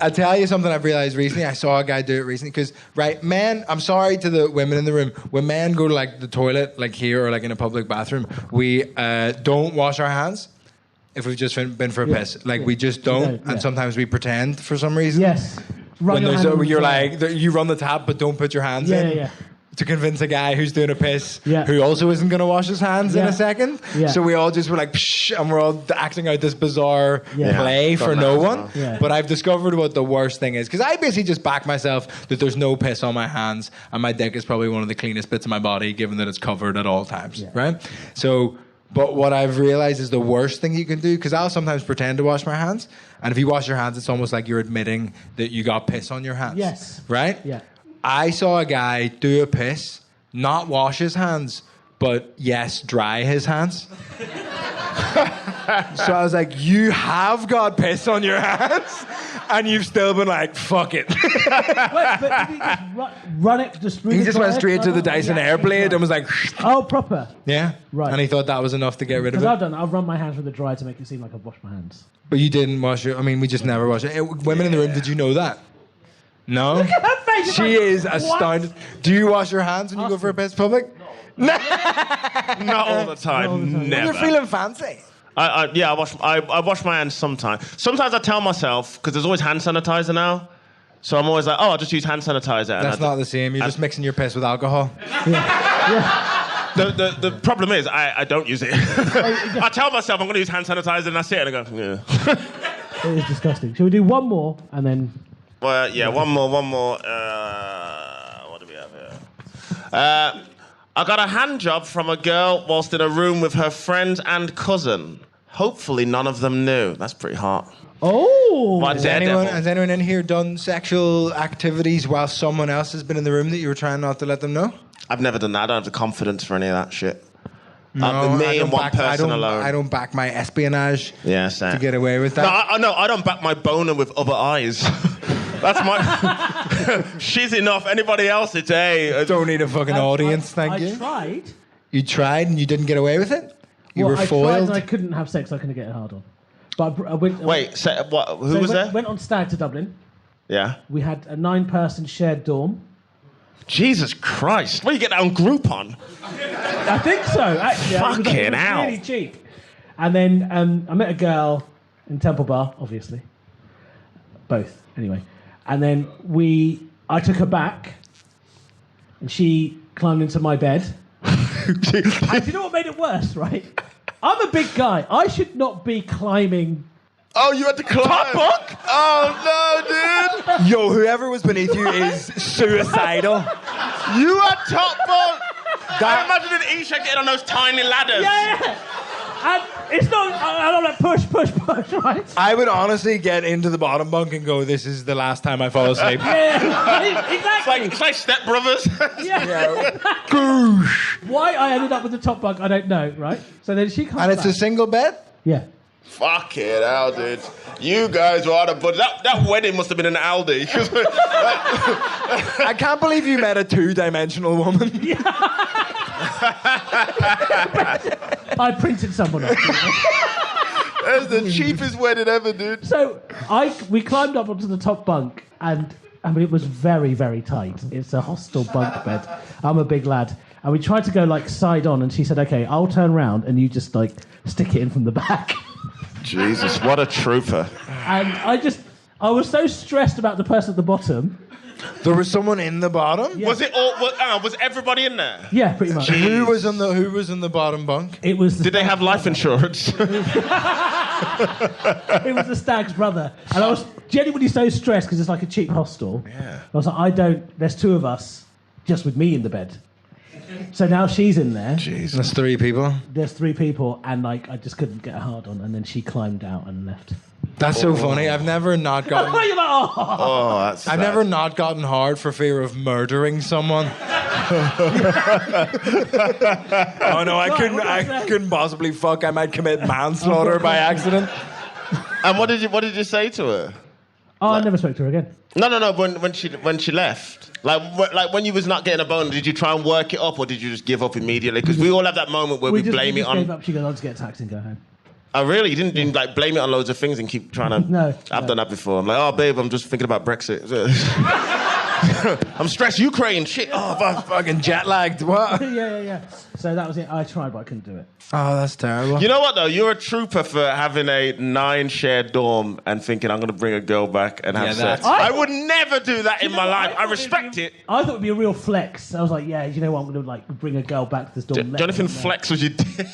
I'll tell you something I've realised recently. I saw a guy do it recently. Because, right, men, I'm sorry to the women in the room. When men go to, like, the toilet, like here or, like, in a public bathroom, we don't wash our hands if we've just been for a piss. Like, we just don't. And sometimes we pretend for some reason. Yes. You're like, you run the tap, but don't put your hands in. Yeah. To convince a guy who's doing a piss who also isn't going to wash his hands in a second. Yeah. So we all just were like, psh, and we're all acting out this bizarre play for no one. Yeah. But I've discovered what the worst thing is. Because I basically just back myself that there's no piss on my hands, and my dick is probably one of the cleanest bits of my body, given that it's covered at all times, right? So, but what I've realized is the worst thing you can do, because I'll sometimes pretend to wash my hands, and if you wash your hands, it's almost like you're admitting that you got piss on your hands. Yes. Right? Yeah. I saw a guy do a piss, not wash his hands, but yes, dry his hands. So I was like, you have got piss on your hands, and you've still been like, fuck it. Wait, but did he just run it just through He just went straight to the Dyson Airblade and was like... Oh, proper. Yeah. Right. And he thought that was enough to get rid of it. Because I've run my hands with the dryer to make it seem like I've washed my hands. But you didn't wash it. I mean, we just never wash it. Women in the room, did you know that? No? Look at her face. She is astounded. Do you wash your hands when you go for a piss public? Not all the time. Never. You're feeling fancy. I wash my hands sometimes. Sometimes I tell myself, because there's always hand sanitizer now, so I'm always like, oh, I'll just use hand sanitizer. That's not the same. You're just mixing your piss with alcohol. Yeah. The problem is I don't use it. I tell myself I'm going to use hand sanitizer, and I sit and I go, yeah. It is disgusting. Shall we do one more and then... Well, yeah, one more. What do we have here? I got a hand job from a girl whilst in a room with her friend and cousin. Hopefully none of them knew. That's pretty hot. Oh! Has anyone in here done sexual activities while someone else has been in the room that you were trying not to let them know? I've never done that. I don't have the confidence for any of that shit. No, me and one person alone. I don't back my espionage to get away with that. No, I don't back my boner with other eyes. That's my... She's enough. Anybody else, it's I don't need a fucking audience, thank you. I tried. You tried and you didn't get away with it? You were foiled? I tried and I couldn't have sex, I couldn't get it hard on. But I went... Wait, what? Who was there? Went on stag to Dublin. Yeah. We had a 9-person shared dorm. Jesus Christ. Where you get that on Groupon? I think so, actually. Fucking hell. Really cheap. And then I met a girl in Temple Bar, obviously. Both, anyway. And then I took her back, and she climbed into my bed. And do you know what made it worse, right? I'm a big guy. I should not be climbing... Oh, you had to climb? Top bunk? Oh, no, dude. Yo, whoever was beneath you is suicidal. You had top bunk. I imagine Isha getting on those tiny ladders. Yeah. And it's not... I'm like, push, right? I would honestly get into the bottom bunk and go, this is the last time I fall asleep. Yeah, exactly. It's like Step Brothers. Yeah. Goosh. Why I ended up with the top bunk, I don't know, right? So then she comes And it's back. a single bed? Yeah. Fuck it out, dude. You guys were out of budget. That wedding must have been an Aldi. I can't believe you met a 2-dimensional woman. I printed someone off. That's the cheapest wedding ever, dude. So we climbed up onto the top bunk, and I mean it was very, very tight. It's a hostel bunk bed. I'm a big lad. And we tried to go like side on, and she said, okay, I'll turn round and you just like stick it in from the back. Jesus, what a trooper. And I was so stressed about the person at the bottom There was someone in the bottom? Was it all? Was everybody in there? Yeah, pretty much. Who was in the bottom bunk? It was. Did they have life insurance? It was the stag's brother, and I was genuinely so stressed because it's like a cheap hostel. Yeah. I was like, there's two of us, just with me in the bed. So now she's in there. Jeez. There's 3 people. There's 3 people, and like I just couldn't get a hard on, and then she climbed out and left. That's so funny. I've never not gotten. You're like, oh. Oh, that's sad. I've never not gotten hard for fear of murdering someone. Oh no, I couldn't possibly fuck. I might commit manslaughter by accident. And what did you say to her? Oh, I never spoke to her again. No. When she left, like when you was not getting a bone, did you try and work it up, or did you just give up immediately? Because we all have that moment where we blame it on. Gave up. She goes, "I'll just get a taxi and go home." Oh really? You didn't like blame it on loads of things and keep trying to. No. I've done that before. I'm like, oh babe, I'm just thinking about Brexit. I'm stressed. Ukraine shit. Oh, I'm fucking jet lagged. What? yeah. So that was it. I tried, but I couldn't do it. Oh, that's terrible. You know what though? You're a trooper for having a 9 shared dorm and thinking I'm going to bring a girl back and have sex. I would never do that in my life. I respect it. I thought it'd be a real flex. I was like, yeah, you know what? I'm going to like bring a girl back to this dorm. Jonathan Flex was your dick.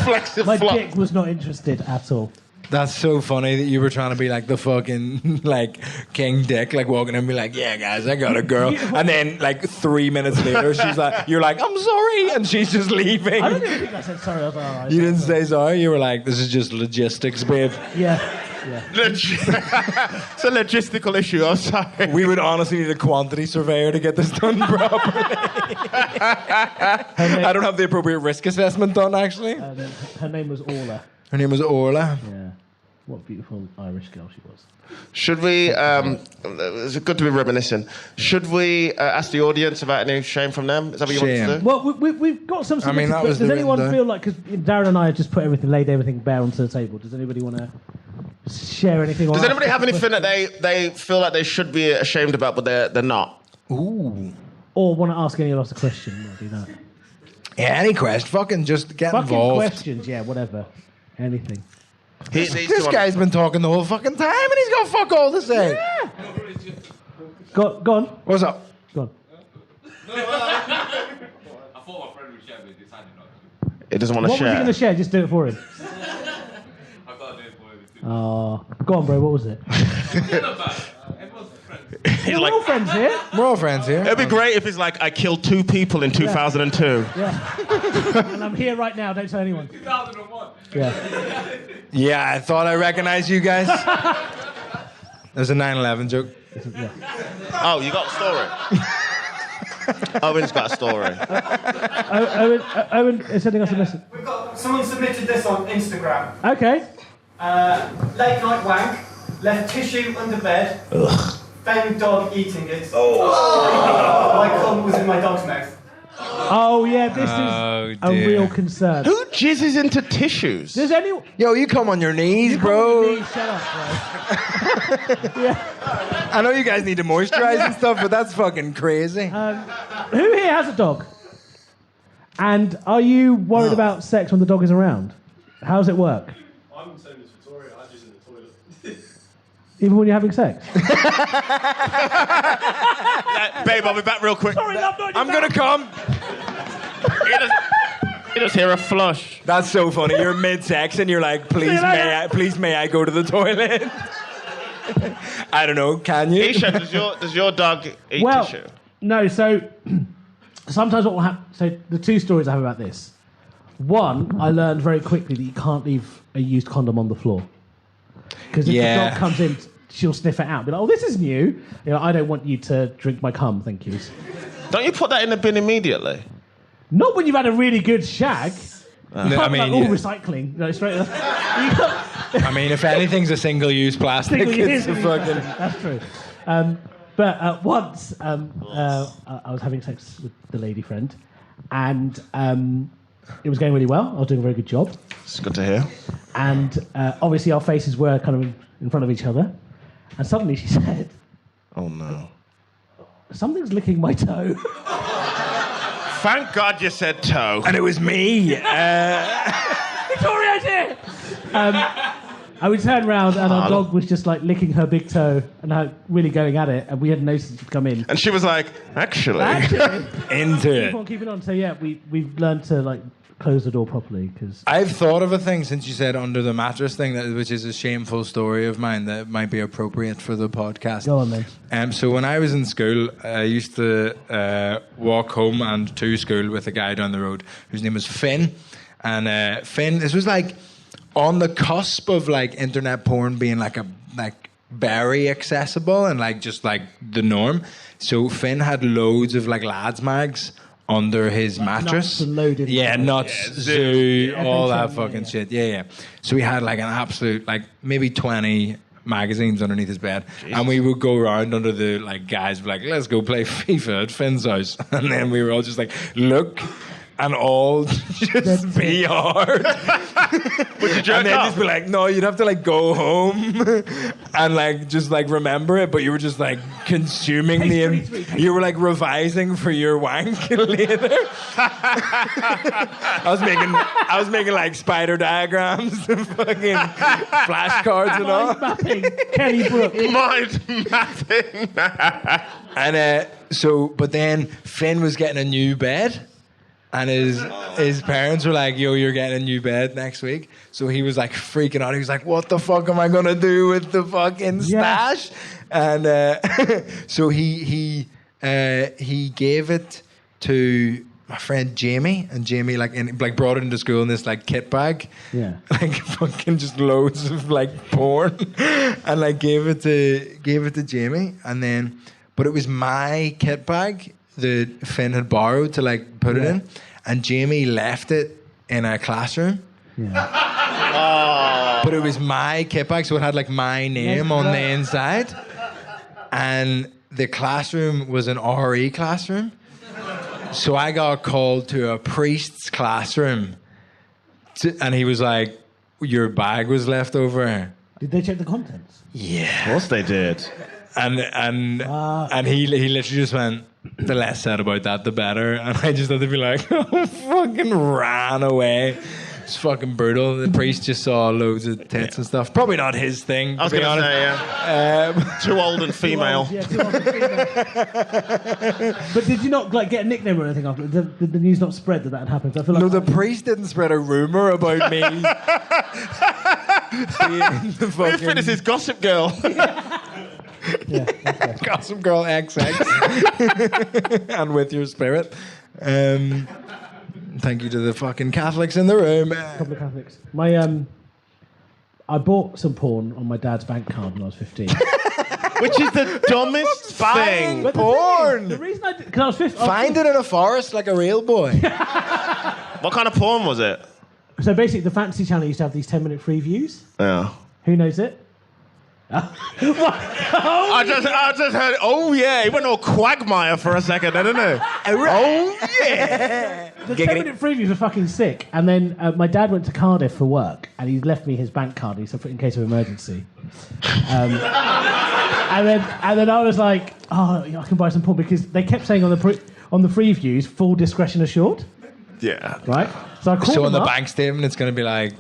Flex and My flop. dick was not interested at all. That's so funny that you were trying to be like the fucking like King Dick, like walking in and be like, yeah, guys, I got a girl. And then like 3 minutes later, you're like, I'm sorry. And she's just leaving. I don't even think I said sorry. I was like, all right. You didn't say sorry. You were like, this is just logistics, babe. Yeah. It's a logistical issue. I'm sorry. We would honestly need a quantity surveyor to get this done properly. I don't have the appropriate risk assessment done, actually. Her name was Orla. Her name was Orla. Yeah. What a beautiful Irish girl she was. Should we, it's good to be reminiscent. Should we ask the audience about any shame from them? Is that what you want to do? Well, we've got some submissions, that but was does the anyone window. feel like, because Darren and I have just laid everything bare onto the table, does anybody want to share anything? Does anybody have anything that they feel like they should be ashamed about, but they're not? Ooh. Or want to ask any of us a question? We'll do that. Yeah, any question. Fucking just get Fucking involved. questions, yeah, whatever. Anything. This guy's been talking the whole fucking time and he's got fuck all to say. Yeah. Go on. What's up? Go on. I thought my friend would share, but he decided not to. He doesn't want to What was he share. going to share? Just do it for him. I got a name for him. Oh, go on, bro. What was it? Everyone's friends. We're all friends here. We're all friends here. It'd be great if it's like, I killed 2 people in 2002. Yeah. And I'm here right now. Don't tell anyone. 2001. Yeah. Yeah, I thought I recognized you guys. There's a 9/11 joke. Yeah. Oh, you got a story? Owen's got a story. Owen is sending us a message. We've got someone submitted this on Instagram. Okay. Late night wank, left tissue under bed. Found dog eating it. My cum was in my dog's mouth. Oh, yeah, this is a real concern. Who jizzes into tissues? Does anyone... Yo, you come on your knees, You bro. come with me, shut up, bro. Yeah. I know you guys need to moisturize and stuff, but that's fucking crazy. Who here has a dog? And are you worried about sex when the dog is around? How does it work? I'm the same as Vittorio. I just in the toilet. Even when you're having sex? Babe, I'll be back real quick. Sorry, love, not your I'm gonna come. You just hear a flush. That's so funny. You're mid-sex and you're like, please may I go to the toilet? I don't know. Can you? Eshaan, does your dog eat tissue? No, so sometimes what will happen... So the 2 stories I have about this. One, I learned very quickly that you can't leave a used condom on the floor. Because if the dog comes in, she'll sniff it out. Be like, oh, this is new. You know, I don't want you to drink my cum, thank you. Don't you put that in the bin immediately? Not when you've had a really good shag. I mean, recycling. No, straight I mean, if anything's a single-use plastic, it's a fucking... That's true. But once I was having sex with the lady friend, and it was going really well. I was doing a very good job. It's good to hear. And obviously our faces were kind of in front of each other. And suddenly she said, Oh, no. something's licking my toe. Thank God you said toe. And it was me. Victoria, dear! And we turned round and our Oh. dog was just like licking her big toe and really going at it, and we hadn't noticed she'd come in. And she was like, actually. Into Keep on keeping on. So yeah, we've learned to like close the door properly because I've thought of a thing since you said under the mattress thing, which is a shameful story of mine that might be appropriate for the podcast. Go on then. So when I was in school, I used to walk home and to school with a guy down the road whose name was Finn. And Finn, this was like on the cusp of like internet porn being like very accessible and like just like the norm. So Finn had loads of like lads mags under his mattress. Nuts and loaded. Yeah, nuts, zoo, all that FHM, fucking yeah. shit. Yeah. So he had like an absolute, like maybe 20 magazines underneath his bed. And we would go around under the like guys, like, let's go play FIFA at Finn's house. And then we were all just like, look, and all just be hard. Would you jerk And then off? just be like, no, you'd have to like go home and like just like remember it, but you were just like consuming Page 23. you were like revising for your wank later. I was making like spider diagrams and fucking flashcards and all. Mind mapping, Kelly Brook. Mind mapping. And but then Finn was getting a new bed. And his parents were like, yo, you're getting a new bed next week. So he was like freaking out. He was like, what the fuck am I going to do with the fucking stash? And so he gave it to my friend Jamie. And Jamie like brought it into school in this like kit bag. Yeah. Like fucking just loads of like porn. And like gave it to Jamie. And then, but it was my kit bag that Finn had borrowed to like put it in, and Jamie left it in a classroom. Yeah. But it was my kit bag, so it had like my name on the inside, and the classroom was an RE classroom, so I got called to a priest's classroom, and he was like, "Your bag was left over." Did they check the contents? Yeah. Of course they did. And he literally just went, the less said about that, the better. And I just had to be like, oh, fucking ran away. It's fucking brutal. The priest just saw loads of tits and stuff. Probably not his thing. I was going to say, yeah. Too old and female. Yeah, too old and female. But did you not like get a nickname or anything after? Did the news not spread that had happened? I feel like No, the priest didn't spread a rumour about me. being the fucking Finn is his gossip girl. Gossip Girl XX. And with your spirit. Thank you to the fucking Catholics in the room. couple of Catholics. I bought some porn on my dad's bank card when I was 15. Which is the dumbest thing. But Porn. the reason I did, because I was 15. Find it in a forest like a real boy. What kind of porn was it? So basically, the Fantasy Channel used to have these 10-minute free views. Yeah. Who knows it? I just heard, oh yeah, he went all Quagmire for a second, didn't he? Oh yeah. The 10-minute free views were fucking sick. And then my dad went to Cardiff for work, and he left me his bank card. He said, in case of emergency. And then I was like, oh, I can buy some porn because they kept saying on the free views, full discretion assured. Yeah. Right. So I called So on them the up. bank statement, it's going to be like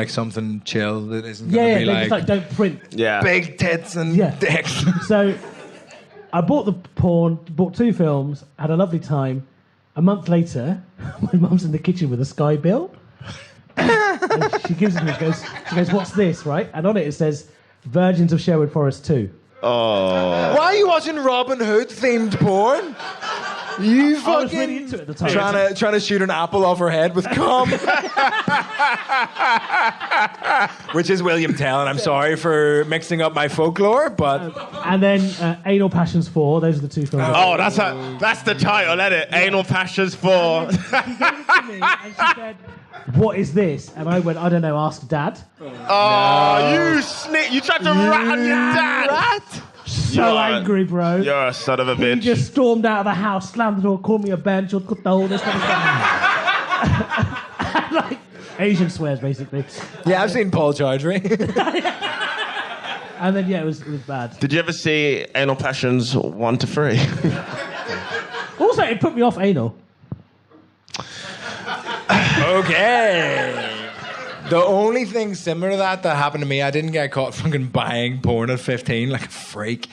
something chill that isn't Yeah, going to yeah, be they just like don't print. Yeah. big tits and Yeah. dicks. So I bought the porn, bought 2 films, had a lovely time. A month later, my mum's in the kitchen with a Sky bill. And she gives it to me. She goes, what's this, right? And on it says, Virgins of Sherwood Forest 2. Oh. Why are you watching Robin Hood themed porn? You I was fucking really into it at the time. trying to shoot an apple off her head with cum. Which is William Tell, and I'm sorry for mixing up my folklore, but And then Anal Passions 4. Those are the 2 films. Oh, that's the title, isn't it? Anal Passions 4. She gave it to me and she said, what is this? And I went, I don't know, ask Dad. Oh, you snitch. You tried to rat on your dad. rat. So angry, bro. You're a son of a He bitch. just stormed out of the house, slammed the door, called me a bench, all this kind of stuff. Like, Asian swears, basically. Yeah, I've seen Paul Chowdhury. And then, it was bad. Did you ever see Anal Passions 1 to 3? Also, it put me off anal. Okay. The only thing similar to that happened to me, I didn't get caught fucking buying porn at 15 like a freak.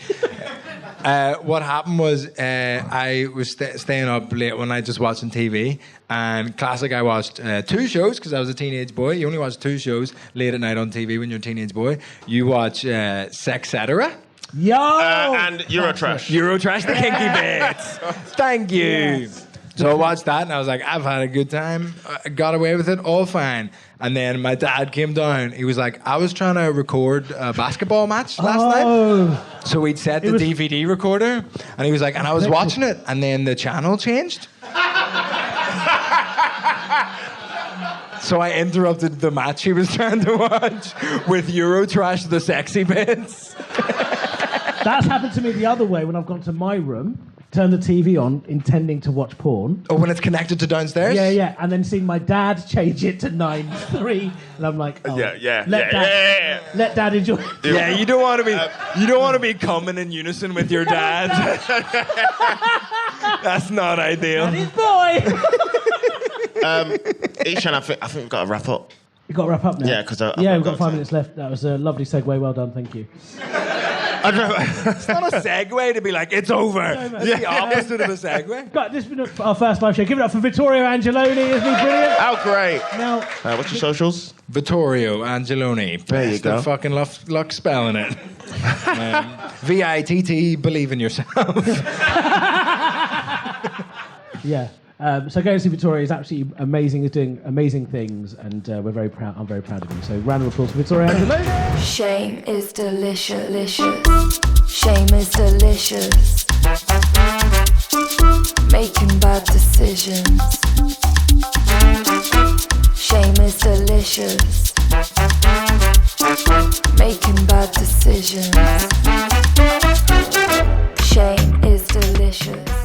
What happened was I was staying up late one night just watching TV, and classic, I watched 2 shows because I was a teenage boy. You only watch 2 shows late at night on TV when you're a teenage boy. You watch Sexcetera. Yo! And Eurotrash. Eurotrash, the kinky bits. Thank you. Yes. So I watched that and I was like, I've had a good time. I got away with it, all fine. And then my dad came down. He was like, I was trying to record a basketball match last night. So we'd set the DVD recorder. And he was like, and I was watching it. And then the channel changed. So I interrupted the match he was trying to watch with Eurotrash, the sexy bits. That's happened to me the other way when I've gone to my room, turned the TV on, intending to watch porn. Oh, when it's connected to downstairs? Yeah. And then seeing my dad change it to 9:3, and I'm like, oh, let dad enjoy it. Yeah, you don't want to be coming in unison with your dad. That's not ideal. And his boy. Eshaan, I think we've got to wrap up. You've got to wrap up now. Yeah, because we've got 5 minutes left. That was a lovely segue. Well done, thank you. It's not a segue to be like, it's over. It's the opposite of a segue. God, this has been our first live show. Give it up for Vittorio Angelone. Isn't he brilliant? How great. Now, What's your socials? Vittorio Angelone. There you Best go. of fucking luck spelling it. VITT, believe in yourself. yeah. So go and see Vittorio. He's absolutely amazing. He's doing amazing things, and we're very proud. I'm very proud of him. So round of applause for Vittorio Angelone. Shame is delicious. Shame is delicious. Making bad decisions. Shame is delicious. Making bad decisions. Shame is delicious.